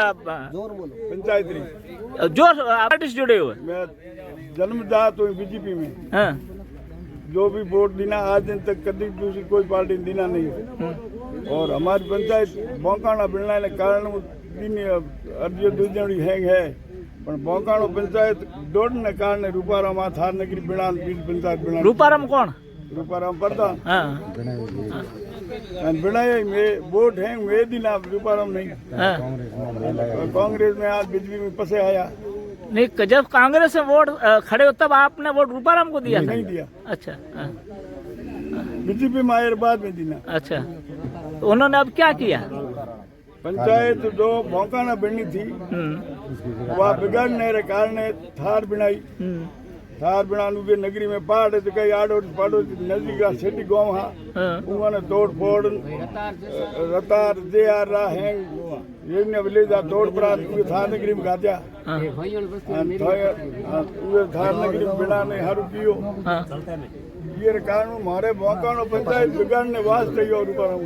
पंचायत जो पार्टी से जुड़े हुए? मैं जन्मजात हूँ बीजेपी में। हाँ। जो भी वोट देना आज दिन तक कभी दूसरी कोई पार्टी देना नहीं है। और हमारी पंचायत बोकाणा बिड़ना ने कारण अर्जियो दूजड़ी हैंग है पर बोकाणो पंचायत दौड़ने कारण रूपाराम थार नगरी बिना पंचायत बिना। रूपाराम कौन? रूपाराम प्रधान। हाँ। बिनाई में वोट है वे दिन आप रूपाराम नहीं। कांग्रेस में आज बीजेपी में पसे आया नहीं। जब कांग्रेस में वोट खड़े हो तब आपने वोट रूपाराम को दिया? नहीं दिया। अच्छा। बीजेपी में आए बाद में दिना। अच्छा, तो उन्होंने अब क्या किया? पंचायत जो बोकाणा बिड़नी थी वह बिगड़ने के कारण थार बिनाई। थार बिनानु के नगरी में पहाड़ है तो कई आड़ो पाड़ो नजदीक का सेठी गांव है उन्होंने तोड़ फोड़ रतार जे आ रहा है ये ने विलेज आ तोड़ पड़ा थार नगरी में गाजा थार नगरी में बिना ने हर पियो ये कारण हमारे बोकाणो पंचायत बिगड़ने वास्ते ही और ऊपर हम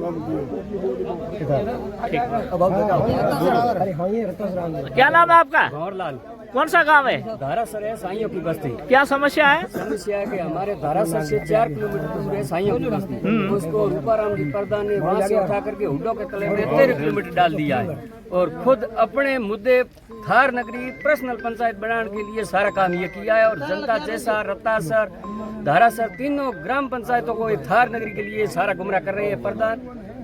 क्या नाम है आपका? गौरलाल। कौन सा गांव है? धारासर है साइयों की बस्ती। क्या समस्या है? समस्या है कि हमारे धारासर से 4 किलोमीटर दूर है साइयों की बस्ती। उसको रूपाराम जी प्रधान ने वहाँ से उठा करके हुड्डो के तले में 13 किलोमीटर डाल दिया है और खुद अपने मुद्दे थार नगरी पर्सनल पंचायत बनाने के लिए सारा काम ये किया है। और जनता जैसा रत्तासर धारासर तीनों ग्राम पंचायतों को थार नगरी के लिए सारा गुमराह कर रहे हैं प्रधान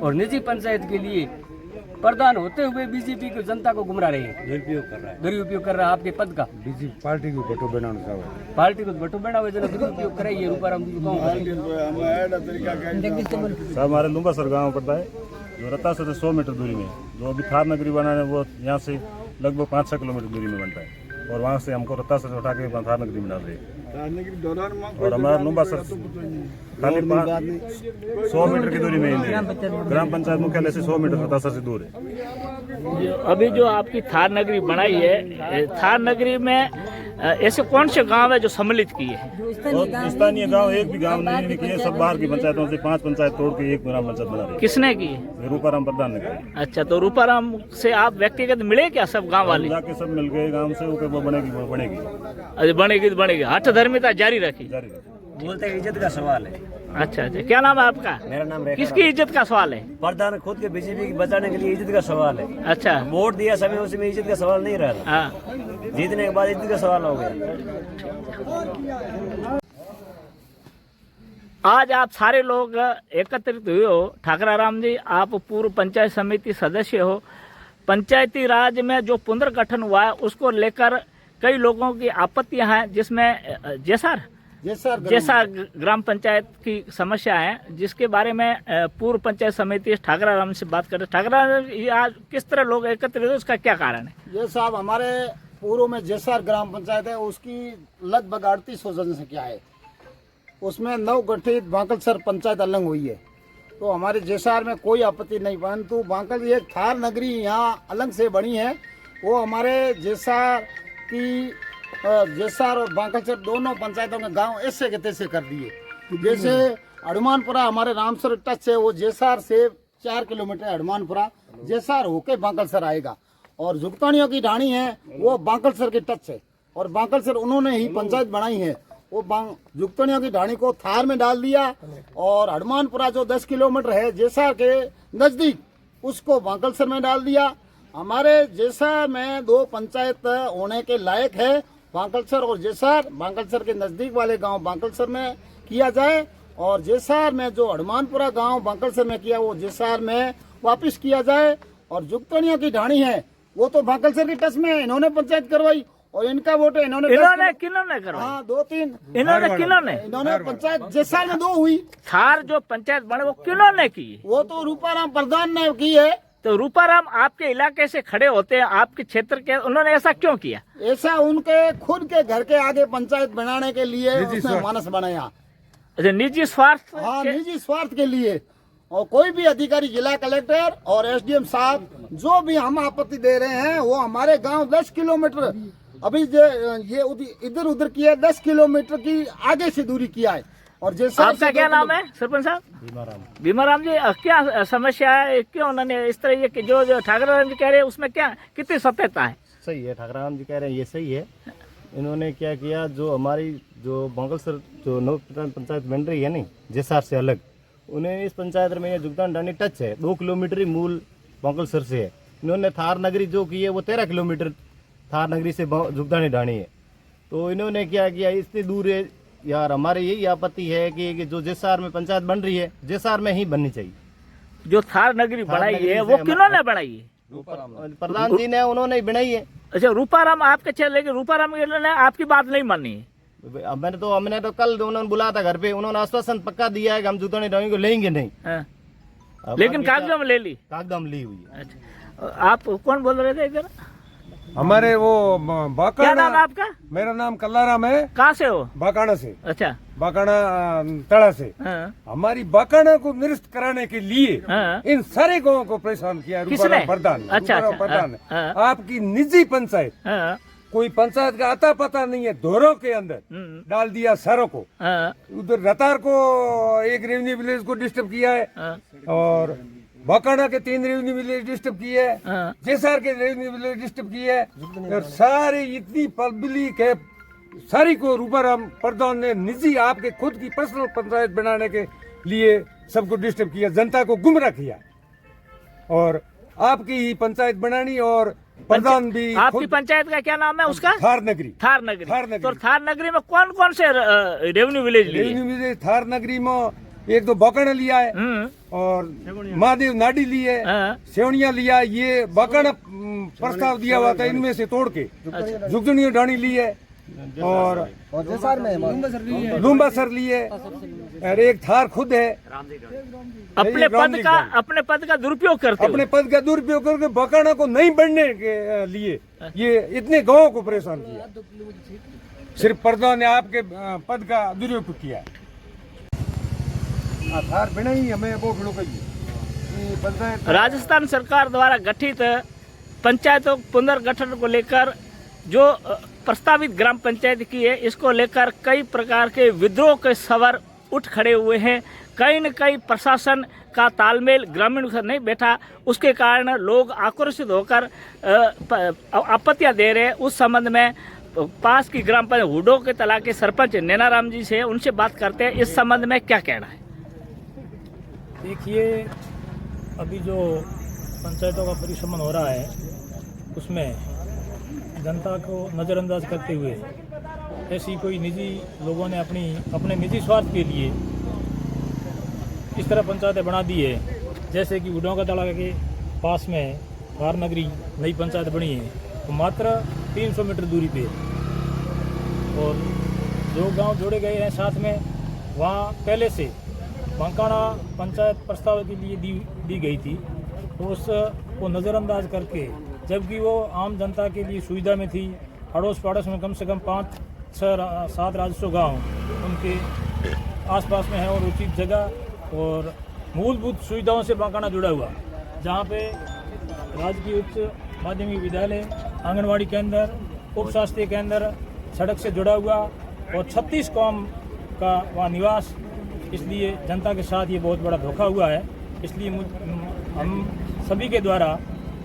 और निजी पंचायत के लिए प्रधान होते हुए बीजेपी को जनता को गुमराह रहे हैं। दुरुपयोग कर रहा है आपके पद का। बीजेपी पार्टी को बटो बनाना चाहे पार्टी को बटो बना हुआ जना दुरुपयोग करे ये रूपाराम जी को साहब हमारे लुम्बासर गाँव पड़ता है जो रत्तासर से 100 मीटर दूरी में जो अभी थार नगरी बनाने वो यहाँ से लगभग 5-6 किलोमीटर दूरी में बनता है और वहाँ से हमको रत्तासर से उठा के थार नगरी में डाल रहे हैं। और हमारा लुम्बासर खाली 100 मीटर की दूरी में ग्राम पंचायत मुख्यालय से 100 मीटर रत्तासर से दूर है। अभी जो आपकी थार नगरी बनाई है, थार नगरी में ऐसे कौन से गांव है जो सम्मिलित किए हैं? स्थानीय गांव एक भी गांव नहीं किए, सब बाहर की पंचायतों से 5 पंचायत तोड़ के एक ग्राम पंचायत बना रहे। किसने की? रूपाराम प्रधान ने की। अच्छा, तो रूपाराम से आप व्यक्तिगत मिले क्या सब गांव वाले? जाके सब मिल गए गांव से वो बनेगी। अरे बनेगी तो बनेगी, हठ धर्मिता जारी रखी। बोलते हैं इज्जत का सवाल है। अच्छा अच्छा, क्या नाम है आपका? मेरा नाम किसकी इज्जत का सवाल है? प्रधान खुद के बीजेपी की बचाने के लिए इज्जत का सवाल है। अच्छा, वोट दिया समय उसमें इज्जत का सवाल नहीं रहा। हाँ, जीतने के बाद इज्जत का सवाल हो गया। आज आप सारे लोग एकत्रित हुए हो। ठाकराराम जी, आप पूर्व पंचायत समिति सदस्य हो। पंचायती राज में जो पुनर्गठन हुआ है उसको लेकर कई लोगों की आपत्तियां हैं, जिसमें जैसा ग्राम पंचायत की समस्या है, जिसके बारे में पूर्व पंचायत समिति ठाकराराम से बात करें। ठाकराराम, आज किस तरह लोग एकत्रित हुए, उसका क्या कारण है? ये साहब, हमारे पूर्व में जैसार ग्राम पंचायत है उसकी लगभग 3800 जनसंख्या है। उसमें 9 गठित बांकलसर पंचायत अलग हुई है। तो हमारे जैसार में कोई आपत्ति नहीं, परंतु बांकल एक थार नगरी यहाँ अलग से बनी है। वो हमारे जैसार की जैसार और बांकलसर दोनों पंचायतों के गांव ऐसे के तैसे कर दिए। जैसे हनुमानपुरा हमारे रामसर टच है, वो जैसार से 4 किलोमीटर हनुमानपुरा जैसार होके बांकलसर आएगा। और जुगतानियों की ढाणी है वो बांकलसर के टच है और बांकलसर उन्होंने ही पंचायत बनाई है। वो जुगतानियों की ढाणी को थार में डाल दिया और हनुमानपुरा जो 10 किलोमीटर है जैसार के नजदीक उसको बांकलसर में डाल दिया। हमारे जैसार में 2 पंचायत होने के लायक है, बांकलसर और जैसार। बांकलसर के नजदीक वाले गांव बांकलसर में किया जाए और जैसार में जो हनुमानपुरा गांव बांकलसर में किया वो जैसार में वापस किया जाए। और जुगतनियों की ढाणी है वो तो बांकलसर के टच में इन्होंने पंचायत करवाई और इनका वोट है इन्होंने करवाई। हाँ, 2-3 इन्होंने पंचायत जैसार में 2 हुई। थार जो पंचायत बने वो किन्होंने की? वो तो रूपाराम प्रधान ने की है। तो रूपाराम आपके इलाके से खड़े होते हैं, आपके क्षेत्र के, उन्होंने ऐसा क्यों किया? ऐसा उनके खुद के घर के आगे पंचायत बनाने के लिए उसने मानस बनाया। अच्छा, निजी स्वार्थ? हाँ, निजी स्वार्थ के लिए। और कोई भी अधिकारी, जिला कलेक्टर और एसडीएम साहब जो भी हम आपत्ति दे रहे हैं वो हमारे गांव 10 किलोमीटर अभी ये इधर उधर किया, 10 किलोमीटर की आगे से दूरी किया है। और जैसा आपका क्या नाम है सरपंच साहब? भीमाराम जी, क्या समस्या है, क्यों उन्होंने इस तरह ये कि जो ठाकराम जी कह रहे हैं उसमें क्या कितनी सत्यता है? सही है, ठाकराम जी कह रहे हैं ये सही है। इन्होंने क्या किया, जो हमारी जो बांकलसर जो नव पंचायत बन रही है नहीं जेसार से अलग, उन्हें इस पंचायत में ये जुगदान डानी टच है, 2 किलोमीटर ही मूल बांकलसर से है। इन्होंने थार नगरी जो की है वो 13 किलोमीटर थार नगरी से जुगदानी डानी है। तो इन्होंने क्या किया, इतनी दूर है यार, हमारी यही आपत्ति है कि जो जेसार में पंचायत बन रही है जेसार में ही बननी चाहिए। जो थार नगरी बनाई है वो किन्होंने बनाई है? प्रधान जी ने, उन्होंने ही बनाई है। अच्छा, रूपाराम आपके चले, लेकिन रूपाराम ने आपकी बात नहीं मानी है। अब हमने तो कल उन्होंने बुलाया था घर पे, उन्होंने आश्वासन पक्का दिया है कि हम जुगदानी डानी को लेंगे नहीं। हाँ। अब लेकिन आगे कागजों में ले ली। कागदम ली हुई है। अच्छा, आप कौन बोल रहे थे इधर? हमारे वो क्या बाकाना। नाम है आपका? मेरा नाम कल्लाराम है। कहाँ से हो? बाकाना से। अच्छा। बाकाना तड़ा से। हाँ। हमारी बाकाना को निरस्त कराने के लिए हाँ। इन सारे गांवों को परेशान किया किसने? प्रधान। अच्छा, अच्छा, प्रधान ने। हाँ। आपकी निजी पंचायत, हाँ। कोई पंचायत का आता पता नहीं है, धोरों के अंदर डाल दिया सारों को। हाँ। उधर रतार को एक रेवेन्यू विलेज को डिस्टर्ब किया है, हाँ। और बाकाना के 3 रेवेन्यू विलेज डिस्टर्ब किए है, हाँ। जेसार के रेवेन्यू विलेज डिस्टर्ब किए है, और सारी इतनी पब्लिक है सारी को रूपाराम प्रधान ने निजी आपके खुद की पर्सनल पंचायत बनाने के लिए सबको डिस्टर्ब किया, जनता को गुमराह किया, और आपकी ही पंचायत बनानी, और प्रधान भी आपकी पंचायत का क्या नाम है उसका? थार नगरी। थार नगरी। थार नगरी। तो थार नगरी में कौन कौन से रेवेन्यू विलेज लिए? रेवेन्यू विलेज थार नगरी में एक तो बाकाना लिया है, और महादेव नाडी ली है, हाँ। सेवनिया लिया, ये बाकाना प्रस्ताव दिया हुआ था इनमें से तोड़ के जुगजनिया डाणी ली है, और जेसार में लुम्बा सर ली है, और एक थार खुद है। अपने पद का दुरुपयोग करते अपने पद का दुरुपयोग करके बाकाना को नहीं बढ़ने के लिए ये इतने गांवों को परेशान किया। सिर्फ प्रधान ने आपके पद का दुरुपयोग किया। थार बिना ही हमें वो बिनो कहिए पंचायत। राजस्थान सरकार द्वारा गठित पंचायतों पुनर्गठन को लेकर जो प्रस्तावित ग्राम पंचायत की है, इसको लेकर कई प्रकार के विद्रोह के स्वर उठ खड़े हुए हैं। कहीं न कहीं प्रशासन का तालमेल ग्रामीण से नहीं बैठा, उसके कारण लोग आक्रोशित होकर आपत्तियां दे रहे हैं। उस संबंध में पास की ग्राम पंचायत हुडो के तला के सरपंच नैनाराम जी से उनसे बात करते हैं। इस संबंध में क्या कहना है? देखिए, अभी जो पंचायतों का परिसमन हो रहा है उसमें जनता को नज़रअंदाज करते हुए ऐसी कोई निजी लोगों ने अपने निजी स्वार्थ के लिए इस तरह पंचायतें बना दी है। जैसे कि उडों का तड़ा के पास में थार नगरी नई पंचायत बनी है, तो मात्र 300 मीटर दूरी पे, और जो गांव जोड़े गए हैं साथ में, वहाँ पहले से बांकाना पंचायत प्रस्ताव के लिए दी गई थी, तो उसको नज़रअंदाज करके, जबकि वो आम जनता के लिए सुविधा में थी, अड़ोस पड़ोस में कम से कम 5, 6, 7 राजस्व गाँव उनके आसपास में है, और उचित जगह और मूलभूत सुविधाओं से बांकाना जुड़ा हुआ, जहाँ पे राजकीय उच्च माध्यमिक विद्यालय, आंगनवाड़ी केंद्र, उप स्वास्थ्य केंद्र सड़क से जुड़ा हुआ, और 36 कौम का वहाँ निवास। इसलिए जनता के साथ ये बहुत बड़ा धोखा हुआ है। इसलिए हम सभी के द्वारा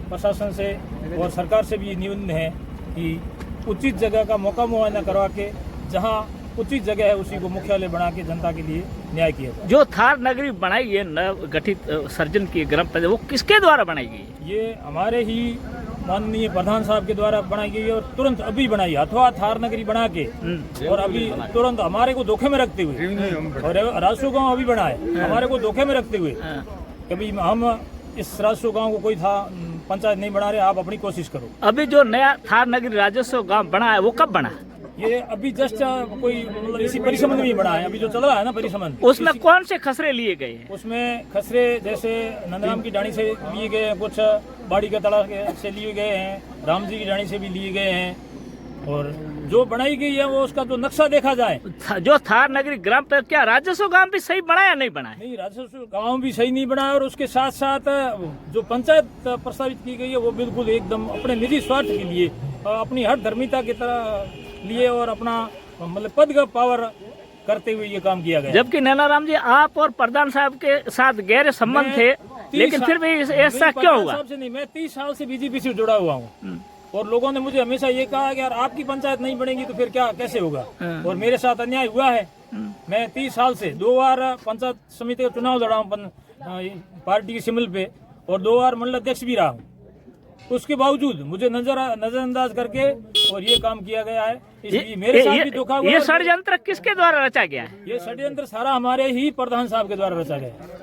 प्रशासन से और सरकार से भी निवेदन है कि उचित जगह का मौका मुआयना करवा के, जहाँ उचित जगह है उसी को मुख्यालय बना के जनता के लिए न्याय किया जाए। जो थार नगरी बनाई है, नव गठित सर्जन की ग्राम पंचायत, वो किसके द्वारा बनाई गई? ये हमारे ही माननीय प्रधान साहब के द्वारा बनाई गई है, और तुरंत अभी बनाई है, अथवा थार नगरी बना के, और अभी तुरंत हमारे को धोखे में रखते हुए, और राजस्व गाँव अभी बना है हमारे को धोखे में रखते हुए, कभी हम इस राजस्व गाँव को कोई था पंचायत नहीं बना रहे, आप अपनी कोशिश करो। अभी जो नया थार नगरी राजस्व गाँव बना है वो कब बना? ये अभी जस्ट कोई मतलब इसी परिसंबंध में बना है, अभी जो चल रहा है ना परिसंबंध। उसमें कौन से खसरे लिए गए हैं? उसमें खसरे जैसे नंदराम की डाणी से लिए गए हैं, कुछ बाड़ी का तड़ा से लिए गए हैं, राम जी की डाणी से भी लिए गए हैं, और जो बनाई गई है वो उसका जो नक्शा देखा जाए, जो थार नगरी ग्राम पंचायत, क्या राजस्व गाँव भी सही बना या नहीं बना है? नहीं, राजस्व गाँव भी सही नहीं बना है, और उसके साथ साथ जो पंचायत प्रस्तावित की गई है वो बिल्कुल एकदम अपने निजी स्वार्थ के लिए, अपनी हर धर्मिता की तरह लिए, और अपना मतलब पद का पावर करते हुए ये काम किया गया। जबकि नैनाराम जी आप और प्रधान साहब के साथ गहरे संबंध थे, लेकिन फिर भी ऐसा क्यों हुआ? साहब से नहीं, मैं 30 साल से बीजेपी से जुड़ा हुआ हूँ और लोगों ने मुझे हमेशा ये कहा कि यार आपकी पंचायत नहीं बनेगी तो फिर क्या कैसे होगा, और मेरे साथ अन्याय हुआ है। मैं 30 साल से 2 बार पंचायत समिति का चुनाव लड़ा हूँ पार्टी की सिमल पे, और 2 बार मंडल अध्यक्ष भी रहा हूँ। उसके बावजूद मुझे नजरअंदाज करके और ये काम किया गया है, इसलिए मेरे साथ भी धोखा हुआ। ये षड्यंत्र किसके द्वारा रचा गया है? ये षड्यंत्र सारा हमारे ही प्रधान साहब के द्वारा रचा गया है।